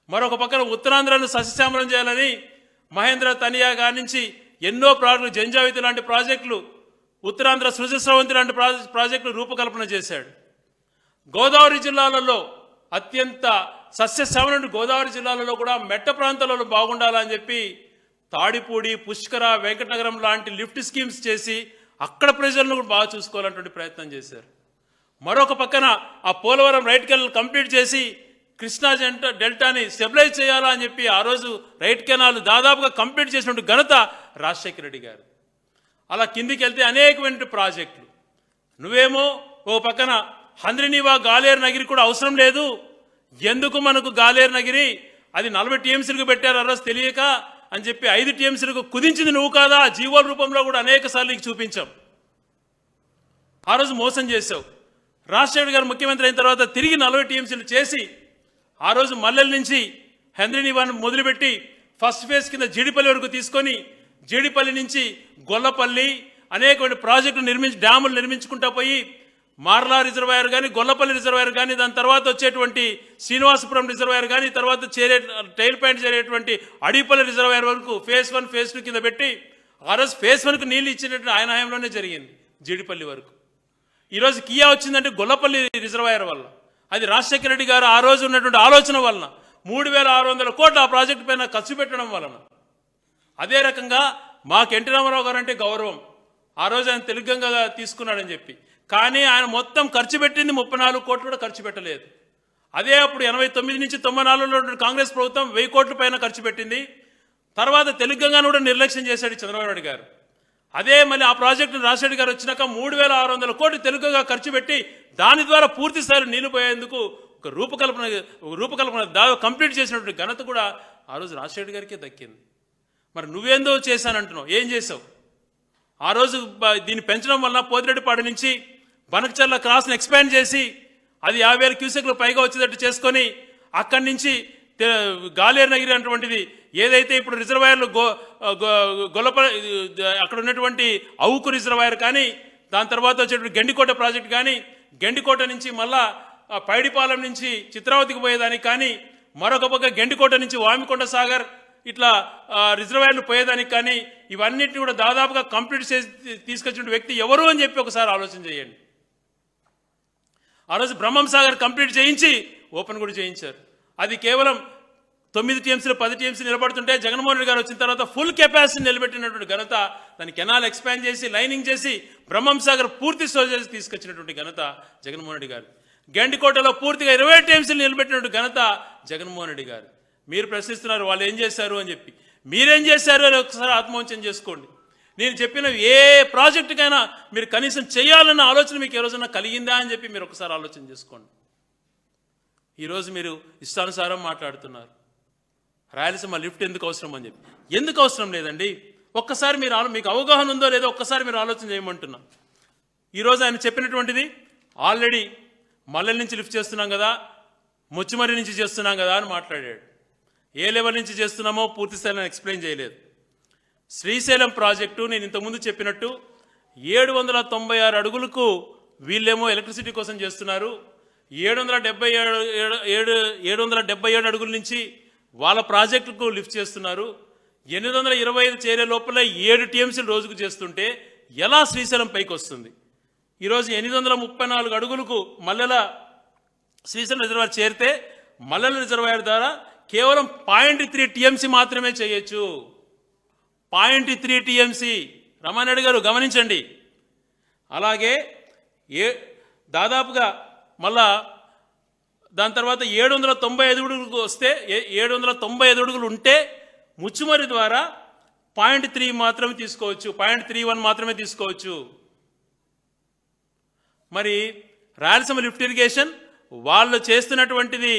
మరొక పక్కన ఉత్తరాంధ్రను సస్యశ్యామలం చేయాలని మహేంద్ర తనియా గారి నుంచి ఎన్నో ప్రాజెక్టులు, జంజావితి లాంటి ప్రాజెక్టులు, ఉత్తరాంధ్ర సృజస్రవంతి లాంటి ప్రాజెక్టులు రూపకల్పన చేశాడు. గోదావరి జిల్లాలలో అత్యంత సస్యశ్యామలం గోదావరి జిల్లాలలో కూడా మెట్ట ప్రాంతాలలో బాగుండాలని చెప్పి తాడిపూడి, పుష్కర, వెంకటనగరం లాంటి లిఫ్ట్ స్కీమ్స్ చేసి అక్కడ ప్రజలను కూడా బాగా చూసుకోవాలన్నటువంటి ప్రయత్నం చేశారు. మరొక పక్కన ఆ పోలవరం రైట్ కెనాల్ కంప్లీట్ చేసి కృష్ణా డెల్టాని స్టెబిలైజ్ చేయాలా అని చెప్పి ఆ రోజు రైట్ కెనాల్ దాదాపుగా కంప్లీట్ చేసినటువంటి ఘనత రాజశేఖర రెడ్డి గారు. అలా కిందికి వెళ్తే అనేకమైన ప్రాజెక్టులు. నువ్వేమో ఓ పక్కన హంద్రినీవా గాలేరు నగిరి కూడా అవసరం లేదు, ఎందుకు మనకు గాలేరు నగిరి, అది 40 టీఎంసీలకు పెట్టారు ఆ రోజు తెలియక అని చెప్పి 5 టీఎంసీలకు కుదించింది నువ్వు కాదా, జీవోల రూపంలో కూడా అనేక సార్లు నీకు చూపించాం. ఆ రోజు మోసం చేసావు. రాజశేఖర్ గారు ముఖ్యమంత్రి అయిన తర్వాత తిరిగి 40 టీఎంసీలు చేసి ఆ రోజు మల్లెల నుంచి హంద్రినీవాను మొదలుపెట్టి ఫస్ట్ ఫేజ్ కింద జీడిపల్లి వరకు తీసుకొని జీడిపల్లి నుంచి గొల్లపల్లి అనేకమైన ప్రాజెక్టులు డ్యాములు నిర్మించుకుంటా పోయి మార్లా రిజర్వాయర్ కానీ, గొల్లపల్లి రిజర్వాయర్ కానీ, దాని తర్వాత వచ్చేటువంటి శ్రీనివాసపురం రిజర్వాయర్ కానీ, తర్వాత టైల్ పాయింట్ చేరేటువంటి అడిపల్లి రిజర్వాయర్ వరకు ఫేజ్ 1, ఫేజ్ 2 కింద పెట్టి ఆ రోజు ఫేజ్ 1కు నీళ్ళు ఇచ్చినట్టు ఆయన హయాంలోనే జరిగింది జీడిపల్లి వరకు. ఈరోజు కియా వచ్చిందంటే గొల్లపల్లి రిజర్వాయర్ వల్ల, అది రాజశేఖర రెడ్డి గారు ఆ రోజు ఉన్నటువంటి ఆలోచన వలన 3600 కోట్లు ఆ ప్రాజెక్టు పైన ఖర్చు పెట్టడం వలన. అదే రకంగా మాకు ఎన్టీ రామారావు గారు అంటే గౌరవం, ఆ రోజు ఆయన తెలుగంగా తీసుకున్నాడని చెప్పి, కానీ ఆయన మొత్తం ఖర్చు పెట్టింది 34 కోట్లు కూడా ఖర్చు పెట్టలేదు. అదే అప్పుడు 89 నుంచి 94లో కాంగ్రెస్ ప్రభుత్వం 1000 కోట్ల పైన ఖర్చు పెట్టింది. తర్వాత తెలుగంగాను కూడా నిర్లక్ష్యం చేశాడు చంద్రబాబు నాయుడు గారు. అదే మళ్ళీ ఆ ప్రాజెక్టును రాజశేఖర్ గారు వచ్చినాక 3600 కోట్లు తెలుగుగా ఖర్చు పెట్టి దాని ద్వారా పూర్తి స్థాయిలో నీళ్లు పోయేందుకు ఒక రూపకల్పన కంప్లీట్ చేసినటువంటి ఘనత కూడా ఆ రోజు రాజశేఖర్ గారికే దక్కింది. మరి నువ్వేందో చేశానంటున్నావు, ఏం చేసావు? ఆ రోజు దీన్ని పెంచడం వలన పోతిరెడ్డిపాడు నుంచి బనకచర్ల క్రాస్ని ఎక్స్పాండ్ చేసి అది 50,000 క్యూసెక్లు పైగా వచ్చేటట్టు చేసుకొని అక్కడి నుంచి గాలేరు నగిరి అటువంటిది ఏదైతే ఇప్పుడు రిజర్వాయర్లు అక్కడ ఉన్నటువంటి అవుకు రిజర్వాయర్ కానీ, దాని తర్వాత వచ్చేటువంటి గెండికోట ప్రాజెక్ట్ కానీ, గెండికోట నుంచి మళ్ళా పైడిపాలెం నుంచి చిత్రావతికి పోయేదానికి కానీ, మరొక పక్క గెండికోట నుంచి వామికొండ సాగర్ ఇట్లా రిజర్వాయర్లు పోయేదానికి కానీ, ఇవన్నిటిని కూడా దాదాపుగా కంప్లీట్ చేసి తీసుకొచ్చిన వ్యక్తి ఎవరు అని చెప్పి ఒకసారి ఆలోచన చేయండి. ఆ రోజు బ్రహ్మం సాగర్ కంప్లీట్ చేయించి ఓపెన్ కూడా చేయించారు. అది కేవలం 9 టీఎంసీలు 10 టీఎంసీలు నిలబడుతుంటే జగన్మోహన్ రెడ్డి గారు వచ్చిన తర్వాత ఫుల్ కెపాసిటీ నిలబెట్టినటువంటి ఘనత, దాని కెనాల్ ఎక్స్పాండ్ చేసి లైనింగ్ చేసి బ్రహ్మం సాగర్ పూర్తి స్టోరేజ్ తీసుకొచ్చినటువంటి ఘనత జగన్మోహన్ రెడ్డి గారు. గండికోటలో పూర్తిగా 20 టీఎంసీలు నిలబెట్టినటువంటి ఘనత జగన్మోహన్ రెడ్డి గారు. మీరు ప్రశ్నిస్తున్నారు వాళ్ళు ఏం చేశారు అని చెప్పి, మీరేం చేశారు అని ఒకసారి ఆత్మవంచన చేసుకోండి. నేను చెప్పిన ఏ ప్రాజెక్టుకైనా మీరు కనీసం చేయాలన్న ఆలోచన మీకు ఏ రోజున కలిగిందా అని చెప్పి మీరు ఒకసారి ఆలోచన చేసుకోండి. ఈరోజు మీరు ఇష్టానుసారం మాట్లాడుతున్నారు. రాయలసీమ లిఫ్ట్ ఎందుకు అవసరం అని చెప్పి, ఎందుకు అవసరం లేదండి, ఒక్కసారి మీరు మీకు అవగాహన ఉందో లేదో ఒక్కసారి మీరు ఆలోచన చేయమంటున్నా. ఈరోజు ఆయన చెప్పినటువంటిది ఆల్రెడీ మల్లెల నుంచి లిఫ్ట్ చేస్తున్నాం కదా, ముచ్చిమర్రి నుంచి చేస్తున్నాం కదా అని మాట్లాడాడు. ఏ లెవెల్ నుంచి చేస్తున్నామో పూర్తి స్థాయిలో ఎక్స్ప్లెయిన్ చేయలేదు. శ్రీశైలం ప్రాజెక్టు నేను ఇంతకుముందు చెప్పినట్టు 796 అడుగులకు వీళ్ళేమో ఎలక్ట్రిసిటీ కోసం చేస్తున్నారు. 777 అడుగుల నుంచి వాళ్ళ ప్రాజెక్టుకు లిఫ్ట్ చేస్తున్నారు. 825 చేరే లోపల 7 టీఎంసీలు రోజుకు చేస్తుంటే ఎలా శ్రీశైలం పైకి వస్తుంది? ఈరోజు 834 అడుగులకు మల్లెల శ్రీశైలం రిజర్వాయర్ చేరితే మల్లెల రిజర్వాయర్ ద్వారా కేవలం 0.3 టీఎంసీ మాత్రమే చేయొచ్చు. 0.3 టీఎంసీ. రమానాయుడు గారు గమనించండి. అలాగే దాదాపుగా మళ్ళా దాని తర్వాత 795 అడుగులకు వస్తే 795 అడుగులు ఉంటే ముచ్చుమర్రి ద్వారా 0.3 మాత్రమే తీసుకోవచ్చు, 0.31 మాత్రమే తీసుకోవచ్చు. మరి రాయలసీమ లిఫ్ట్ ఇరిగేషన్ వాళ్ళు చేస్తున్నటువంటిది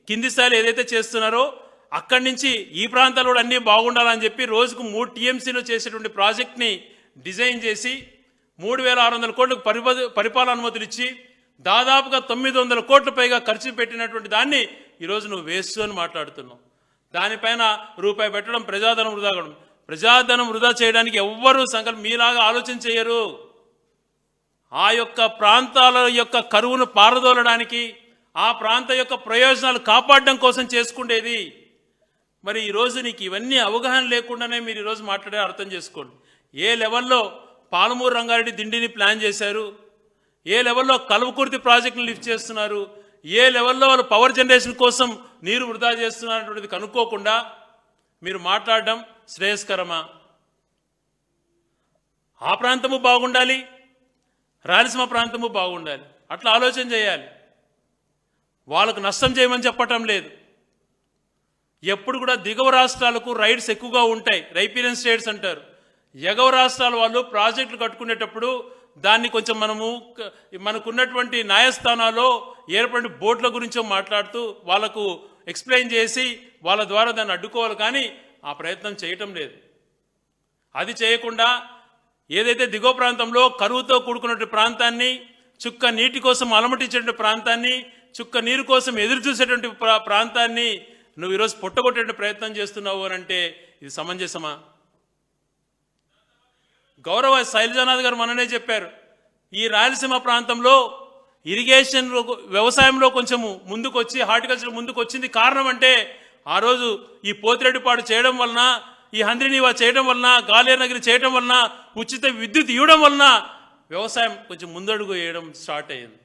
కింది స్థాయిలో ఏదైతే చేస్తున్నారో అక్కడి నుంచి ఈ ప్రాంతాలు కూడా అన్నీ బాగుండాలని చెప్పి రోజుకు 3 టీఎంసీలు చేసేటువంటి ప్రాజెక్ట్ని డిజైన్ చేసి 3600 కోట్లకు పరిపాలన అనుమతులు ఇచ్చి దాదాపుగా 900 కోట్ల పైగా ఖర్చు పెట్టినటువంటి దాన్ని ఈరోజు నువ్వు వేస్ట్ అని మాట్లాడుతున్నావు. దానిపైన రూపాయి పెట్టడం ప్రజాధనం వృధా కావడం. ప్రజాధనం వృధా చేయడానికి ఎవ్వరూ మీలాగా ఆలోచన చేయరు. ఆ యొక్క ప్రాంతాల యొక్క కరువును పారదోలడానికి, ఆ ప్రాంత యొక్క ప్రయోజనాలు కాపాడడం కోసం చేసుకునేది. మరి ఈరోజు నీకు ఇవన్నీ అవగాహన లేకుండానే మీరు ఈరోజు మాట్లాడే అర్థం చేసుకోండి. ఏ లెవెల్లో పాలమూరు రంగారెడ్డి దిండిని ప్లాన్ చేశారు, ఏ లెవెల్లో కల్వకుర్తి ప్రాజెక్టును లిఫ్ట్ చేస్తున్నారు, ఏ లెవెల్లో వాళ్ళు పవర్ జనరేషన్ కోసం నీరు వృధా చేస్తున్నారనేటువంటిది కనుక్కోకుండా మీరు మాట్లాడడం శ్రేయస్కరమా? ఆ ప్రాంతము బాగుండాలి, రాయలసీమ ప్రాంతము బాగుండాలి, అట్లా ఆలోచన చేయాలి. వాళ్ళకు నష్టం చేయమని చెప్పటం లేదు. ఎప్పుడు కూడా దిగువ రాష్ట్రాలకు రైట్స్ ఎక్కువగా ఉంటాయి, రైపీరియన్ స్టేట్స్ అంటారు. ఎగువ రాష్ట్రాల వాళ్ళు ప్రాజెక్టులు కట్టుకునేటప్పుడు దాన్ని కొంచెం మనకున్నటువంటి న్యాయస్థానాల్లో ఏర్పడిన బోర్డుల గురించో మాట్లాడుతూ వాళ్ళకు ఎక్స్ప్లెయిన్ చేసి వాళ్ళ ద్వారా దాన్ని అడ్డుకోవాలి, కానీ ఆ ప్రయత్నం చేయటం లేదు. అది చేయకుండా ఏదైతే దిగువ ప్రాంతంలో కరువుతో కూడుకున్నటువంటి ప్రాంతాన్ని, చుక్క నీటి కోసం అలమటించేటువంటి ప్రాంతాన్ని, చుక్క నీరు కోసం ఎదురు చూసేటువంటి ప్రాంతాన్ని నువ్వు ఈరోజు పొట్టగొట్టే ప్రయత్నం చేస్తున్నావు అని అంటే ఇది సమంజసమా? గౌరవ శైలజానాథ్ గారు మననే చెప్పారు, ఈ రాయలసీమ ప్రాంతంలో ఇరిగేషన్ వ్యవసాయంలో కొంచెము ముందుకు వచ్చి హార్టికల్చర్ ముందుకు వచ్చింది కారణం అంటే ఆ రోజు ఈ పోతిరెడ్డిపాడు చేయడం వలన, ఈ హంద్రినీవా చేయడం వలన, గాలేనగిరి చేయడం వలన, ఉచిత విద్యుత్ ఇవ్వడం వలన వ్యవసాయం కొంచెం ముందడుగు వేయడం స్టార్ట్ అయ్యింది.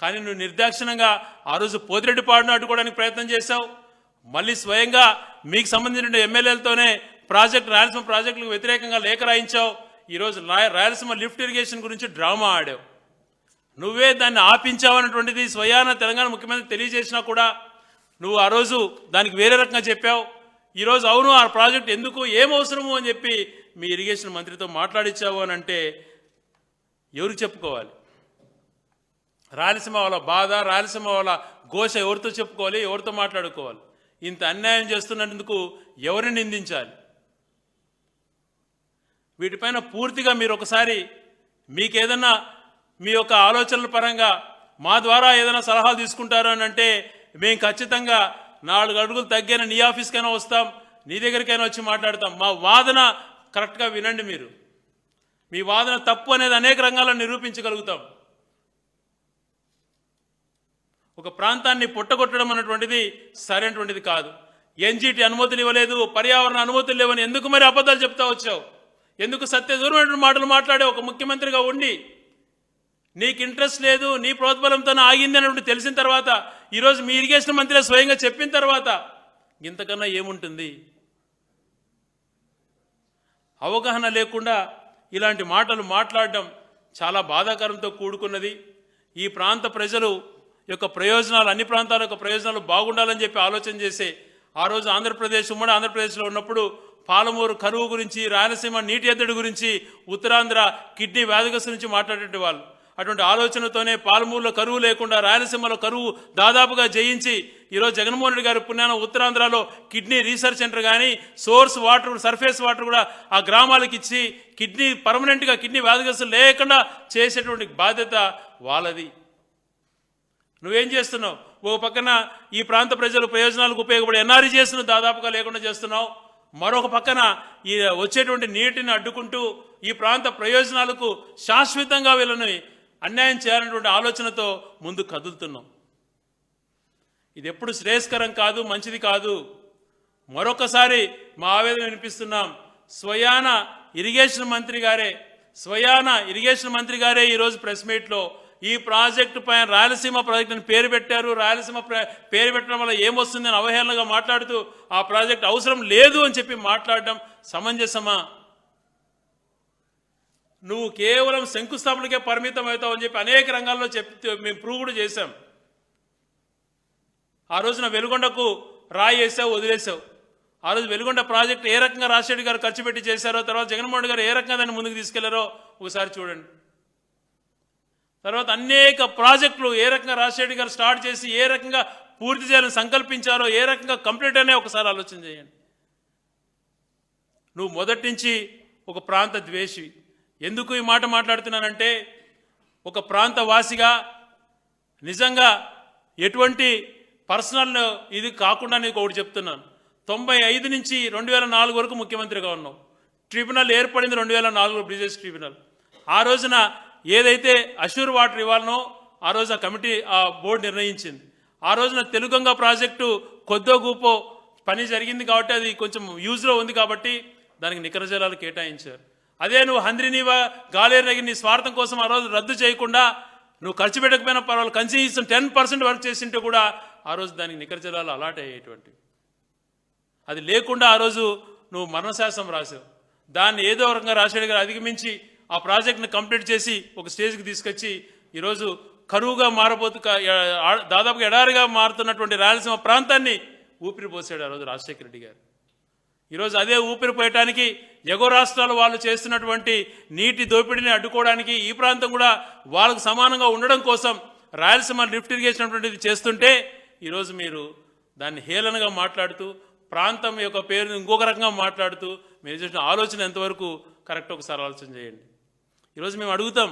కానీ నువ్వు నిర్దాక్షిణంగా ఆ రోజు పోతిరెడ్డిపాడును అడ్డుకోవడానికి ప్రయత్నం చేశావు. మళ్ళీ స్వయంగా మీకు సంబంధించిన ఎమ్మెల్యేలతోనే రాయలసీమ ప్రాజెక్టులకు వ్యతిరేకంగా లేఖ రాయించావు. ఈరోజు రాయలసీమ లిఫ్ట్ ఇరిగేషన్ గురించి డ్రామా ఆడావు. నువ్వే దాన్ని ఆపించావన్నటువంటిది స్వయాన తెలంగాణ ముఖ్యమంత్రి తెలియజేసినా కూడా నువ్వు ఆ రోజు దానికి వేరే రకంగా చెప్పావు. ఈరోజు అవును ఆ ప్రాజెక్ట్ ఎందుకు ఏం అవసరము అని చెప్పి మీ ఇరిగేషన్ మంత్రితో మాట్లాడించావు అని అంటే ఎవరికి చెప్పుకోవాలి? రాయలసీమ వాళ్ళ బాధ, రాయలసీమ వాళ్ళ ఘోష ఎవరితో చెప్పుకోవాలి, ఎవరితో మాట్లాడుకోవాలి? ఇంత అన్యాయం చేస్తున్నందుకు ఎవరిని నిందించాలి? వీటిపైన పూర్తిగా మీరు ఒకసారి మీకేదన్నా మీ యొక్క ఆలోచనల పరంగా మా ద్వారా ఏదైనా సలహాలు తీసుకుంటారు అని అంటే మేము ఖచ్చితంగా 4 అడుగులు తగ్గిన నీ ఆఫీస్కైనా వస్తాం, నీ దగ్గరికైనా వచ్చి మాట్లాడతాం. మా వాదన కరెక్ట్గా వినండి. మీరు మీ వాదన తప్పు అనేది అనేక రంగాల్లో నిరూపించగలుగుతాం. ఒక ప్రాంతాన్ని పుట్టగొట్టడం అన్నటువంటిది సరైనటువంటిది కాదు. ఎన్జీటీ అనుమతులు ఇవ్వలేదు, పర్యావరణ అనుమతులు లేవని ఎందుకు మరి అబద్ధాలు చెప్తా వచ్చావు? ఎందుకు సత్యదూరమైన మాటలు మాట్లాడే ఒక ముఖ్యమంత్రిగా ఉండి నీకు ఇంట్రెస్ట్ లేదు, నీ ప్రోద్బలంతో ఆగింది అన్నట్టు తెలిసిన తర్వాత ఈరోజు మీ ఇరిగేషన్ మంత్రి స్వయంగా చెప్పిన తర్వాత ఇంతకన్నా ఏముంటుంది? అవగాహన లేకుండా ఇలాంటి మాటలు మాట్లాడడం చాలా బాధాకరంతో కూడుకున్నది. ఈ ప్రాంత ప్రజలు యొక్క ప్రయోజనాలు, అన్ని ప్రాంతాల యొక్క ప్రయోజనాలు బాగుండాలని చెప్పి ఆలోచన చేసే ఆ రోజు ఉమ్మడి ఆంధ్రప్రదేశ్లో ఉన్నప్పుడు పాలమూరు కరువు గురించి, రాయలసీమ నీటి ఎద్దడి గురించి, ఉత్తరాంధ్ర కిడ్నీ వ్యాధిగ్రస్తుల నుంచి మాట్లాడే వాళ్ళు. అటువంటి ఆలోచనతోనే పాలమూరులో కరువు లేకుండా రాయలసీమలో కరువు దాదాపుగా జయించి ఈరోజు జగన్మోహన్ రెడ్డి గారి పుణ్యాన ఉత్తరాంధ్రలో కిడ్నీ రీసెర్చ్ సెంటర్ కానీ, సోర్స్ వాటర్, సర్ఫేస్ వాటర్ కూడా ఆ గ్రామాలకు ఇచ్చి పర్మనెంట్గా కిడ్నీ వ్యాధిగ్రస్తులు లేకుండా చేసేటువంటి బాధ్యత వాళ్ళది. నువ్వేం చేస్తున్నావు? ఒక పక్కన ఈ ప్రాంత ప్రజల ప్రయోజనాలకు ఉపయోగపడే ఎన్ఆర్జీఎస్ను దాదాపుగా లేకుండా చేస్తున్నావు. మరొక పక్కన ఈ వచ్చేటువంటి నీటిని అడ్డుకుంటూ ఈ ప్రాంత ప్రయోజనాలకు శాశ్వతంగా వీళ్ళని అన్యాయం చేయాలనేటువంటి ఆలోచనతో ముందు కదులుతున్నాం. ఇది ఎప్పుడు శ్రేయస్కరం కాదు, మంచిది కాదు. మరొకసారి మా ఆవేదన వినిపిస్తున్నాం. స్వయాన ఇరిగేషన్ మంత్రి గారే ఈరోజు ప్రెస్ మీట్లో ఈ ప్రాజెక్టు పైన రాయలసీమ ప్రాజెక్టు అని పేరు పెట్టారు. రాయలసీమ పేరు పెట్టడం వల్ల ఏమొస్తుందని అవహేళనగా మాట్లాడుతూ ఆ ప్రాజెక్టు అవసరం లేదు అని చెప్పి మాట్లాడడం సమంజసమా? నువ్వు కేవలం శంకుస్థాపనకే పరిమితం అవుతావు అని చెప్పి అనేక రంగాల్లో మేము ప్రూవ్ కూడా చేశాం. ఆ రోజున వెలుగొండకు రాయి వేసావు, వదిలేసావు. ఆ రోజు వెలుగొండ ప్రాజెక్టు ఏ రకంగా రాజశేఖర్ గారు ఖర్చు పెట్టి చేశారో, తర్వాత జగన్మోహన్ గారు ఏ రకంగా దాన్ని ముందుకు తీసుకెళ్లారో ఒకసారి చూడండి. తర్వాత అనేక ప్రాజెక్టులు ఏ రకంగా రాజశేఖర్ గారు స్టార్ట్ చేసి ఏ రకంగా పూర్తి చేయాలని సంకల్పించారో, ఏ రకంగా కంప్లీట్ అనే ఒకసారి ఆలోచన చేయండి. నువ్వు మొదటి నుంచి ఒక ప్రాంత ద్వేషి. ఎందుకు ఈ మాట మాట్లాడుతున్నానంటే, ఒక ప్రాంత వాసిగా నిజంగా ఎటువంటి పర్సనల్ ఇది కాకుండా నీకు ఒకటి చెప్తున్నాను. 95 నుంచి 2004 వరకు ముఖ్యమంత్రిగా ఉన్నావు. ట్రిబ్యునల్ ఏర్పడింది 2004 బ్రిజెస్ ట్రిబ్యునల్. ఆ రోజున ఏదైతే అష్యూర్ వాటర్ ఇవ్వాలనో ఆ రోజు ఆ కమిటీ ఆ బోర్డు నిర్ణయించింది. ఆ రోజున తెలుగంగ ప్రాజెక్టు కొద్దో గూపో పని జరిగింది కాబట్టి అది కొంచెం యూజ్లో ఉంది కాబట్టి దానికి నికర జలాలు కేటాయించారు. అదే నువ్వు హంద్రినీవా గాలేరు నగిరి నీ స్వార్థం కోసం ఆ రోజు రద్దు చేయకుండా నువ్వు ఖర్చు పెట్టకపోయినా పర్వాలేదు, కనీసం 10% వర్క్ చేసింటే కూడా ఆ రోజు దానికి నికర జలాలు అలాట్ అయ్యేటువంటివి. అది లేకుండా ఆ రోజు నువ్వు మరణశాసనం రాసావు. దాన్ని ఏదో రకంగా రాజశేఖర్ గారు అధిగమించి ఆ ప్రాజెక్ట్ని కంప్లీట్ చేసి ఒక స్టేజ్కి తీసుకొచ్చి ఈరోజు కరువుగా దాదాపుగా ఎడారిగా మారుతున్నటువంటి రాయలసీమ ప్రాంతాన్ని ఊపిరి పోసాడు ఆ రోజు రాజశేఖర రెడ్డి గారు. ఈరోజు అదే ఊపిరి పోయటానికి ఎగువ రాష్ట్రాలు వాళ్ళు చేస్తున్నటువంటి నీటి దోపిడీని అడ్డుకోవడానికి ఈ ప్రాంతం కూడా వాళ్ళకు సమానంగా ఉండడం కోసం రాయలసీమ లిఫ్ట్ ఇరిగేషన్ అనేటువంటిది చేస్తుంటే ఈరోజు మీరు దాన్ని హేళనగా మాట్లాడుతూ ప్రాంతం యొక్క పేరుని ఇంకొక రకంగా మాట్లాడుతూ మీరు చేసిన ఆలోచన ఎంతవరకు కరెక్ట్ ఒకసారి ఆలోచన చేయండి. ఈరోజు మేము అడుగుతాం,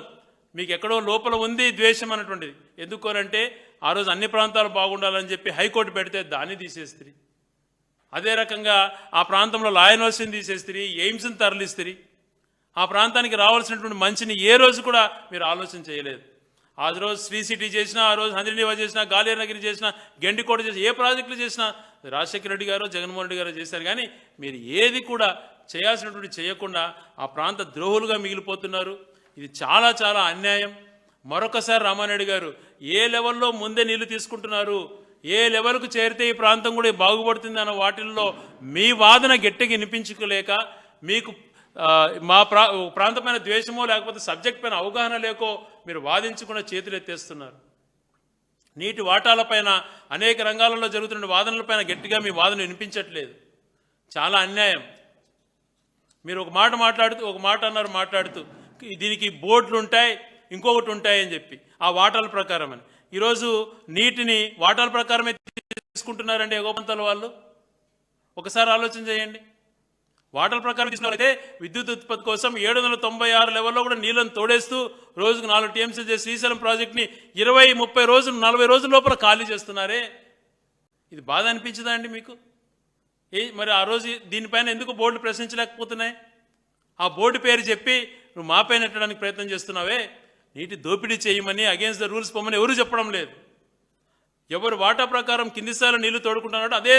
మీకు ఎక్కడో లోపల ఉంది ద్వేషం అన్నటువంటిది. ఎందుకోనంటే ఆ రోజు అన్ని ప్రాంతాలు బాగుండాలని చెప్పి హైకోర్టు పెడితే దాన్ని తీసేస్తుంది. అదే రకంగా ఆ ప్రాంతంలో లా యూనివర్సిటీని తీసేస్తుంది, ఎయిమ్స్ని తరలిస్తుంది. ఆ ప్రాంతానికి రావాల్సినటువంటి మంచిని ఏ రోజు కూడా మీరు ఆలోచన చేయలేదు. ఆ రోజు శ్రీ సిటీ చేసినా, ఆ రోజు హంద్రినీవా చేసినా, గాలేరు నగిరి చేసినా, గెండికోట చేసినా, ఏ ప్రాజెక్టులు చేసినా రాజశేఖర రెడ్డి గారు జగన్మోహన్ రెడ్డి గారు చేశారు. కానీ మీరు ఏది కూడా చేయాల్సినటువంటి చేయకుండా ఆ ప్రాంత ద్రోహులుగా మిగిలిపోతున్నారు. ఇది చాలా చాలా అన్యాయం. మరొకసారి రామానాయుడు గారు ఏ లెవెల్లో ముందే నీళ్లు తీసుకుంటున్నారు, ఏ లెవెల్కు చేరితే ఈ ప్రాంతం కూడా బాగుపడుతుంది అన్న వాటిల్లో మీ వాదన గట్టిగా వినిపించుకోలేక మీకు మా ప్రాంతం పైన ద్వేషమో లేకపోతే సబ్జెక్ట్ పైన అవగాహన లేకో మీరు వాదించకుండా చేతులు ఎత్తేస్తున్నారు. నీటి వాటాలపైన అనేక రంగాలలో జరుగుతున్న వాదనలపైన గట్టిగా మీ వాదన వినిపించట్లేదు. చాలా అన్యాయం. మీరు ఒక మాట అన్నారు మాట్లాడుతూ దీనికి బోర్డులు ఉంటాయి, ఇంకొకటి ఉంటాయని చెప్పి ఆ వాటాల ప్రకారం అని. ఈరోజు నీటిని వాటాల ప్రకారమే తీసుకుంటున్నారండి ఎగువ ప్రాంతాల వాళ్ళు. ఒకసారి ఆలోచన చేయండి. వాటర్ ప్రకారం తీసుకున్నట్లయితే విద్యుత్ ఉత్పత్తి కోసం 796 లెవెల్లో కూడా నీళ్ళను తోడేస్తూ రోజుకు 4 టీఎంసీ చేసి శ్రీశైలం ప్రాజెక్ట్ని 20, 30 రోజులు 40 రోజుల లోపల ఖాళీ చేస్తున్నారే. ఇది బాధ అనిపించదా అండి మీకు? మరి ఆ రోజు దీనిపైన ఎందుకు బోర్డు ప్రశ్నించలేకపోతున్నాయి? ఆ బోర్డు పేరు చెప్పి నువ్వు మాపైన ఎట్టడానికి ప్రయత్నం చేస్తున్నావే. నీటి దోపిడీ చేయమని, అగేన్స్ట్ ద రూల్స్ పొమ్మని ఎవరు చెప్పడం లేదు. ఎవరు వాటా ప్రకారం కింది స్థాయిలో నీళ్లు తోడుకుంటున్నారో అదే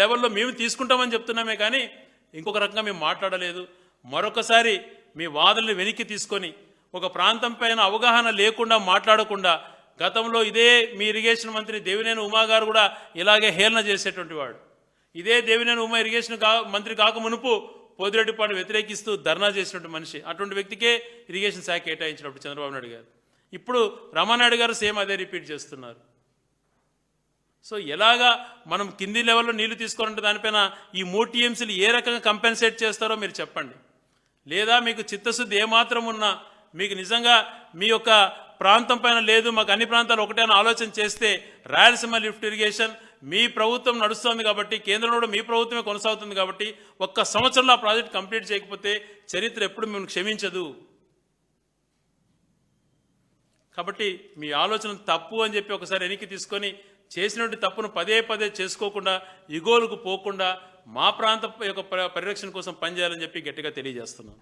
లెవెల్లో మేము తీసుకుంటామని చెప్తున్నామే కానీ ఇంకొక రకంగా మేము మాట్లాడలేదు. మరొకసారి మీ వాదనలు వెనక్కి తీసుకొని ఒక ప్రాంతం పైన అవగాహన లేకుండా మాట్లాడకుండా, గతంలో ఇదే మీ ఇరిగేషన్ మంత్రి దేవినేని ఉమా గారు కూడా ఇలాగే హేళన చేసేటువంటి వాడు. ఇదే దేవినేని ఉమా ఇరిగేషన్ మంత్రి కాక మునుపు పోదిరెడ్డిపాడు వ్యతిరేకిస్తూ ధర్నా చేసినటువంటి మనిషి. అటువంటి వ్యక్తికే ఇరిగేషన్ శాఖ కేటాయించినప్పుడు చంద్రబాబు నాయుడు గారు. ఇప్పుడు రామానాయుడు గారు సేమ్ అదే రిపీట్ చేస్తున్నారు. సో ఎలాగా మనం కింది లెవెల్లో నీళ్లు తీసుకోవాలంటే దానిపైన ఈ 3 టీఎంసీలు ఏ రకంగా కంపెన్సేట్ చేస్తారో మీరు చెప్పండి. లేదా మీకు చిత్తశుద్ధి ఏమాత్రం ఉన్నా, మీకు నిజంగా మీ యొక్క ప్రాంతం పైన లేదు, మాకు అన్ని ప్రాంతాలు ఒకటే అని ఆలోచన చేస్తే రాయలసీమ లిఫ్ట్ ఇరిగేషన్ మీ ప్రభుత్వం నడుస్తుంది కాబట్టి, కేంద్రంలో కూడా మీ ప్రభుత్వమే కొనసాగుతుంది కాబట్టి 1 సంవత్సరంలో ఆ ప్రాజెక్ట్ కంప్లీట్ చేయకపోతే చరిత్ర ఎప్పుడు మిమ్మల్ని క్షమించదు. కాబట్టి మీ ఆలోచన తప్పు అని చెప్పి ఒకసారి వెనక్కి తీసుకొని చేసినటువంటి తప్పును పదే పదే చేసుకోకుండా, ఇగోలకు పోకుండా మా ప్రాంతం యొక్క పరిరక్షణ కోసం పనిచేయాలని చెప్పి గట్టిగా తెలియజేస్తున్నాను.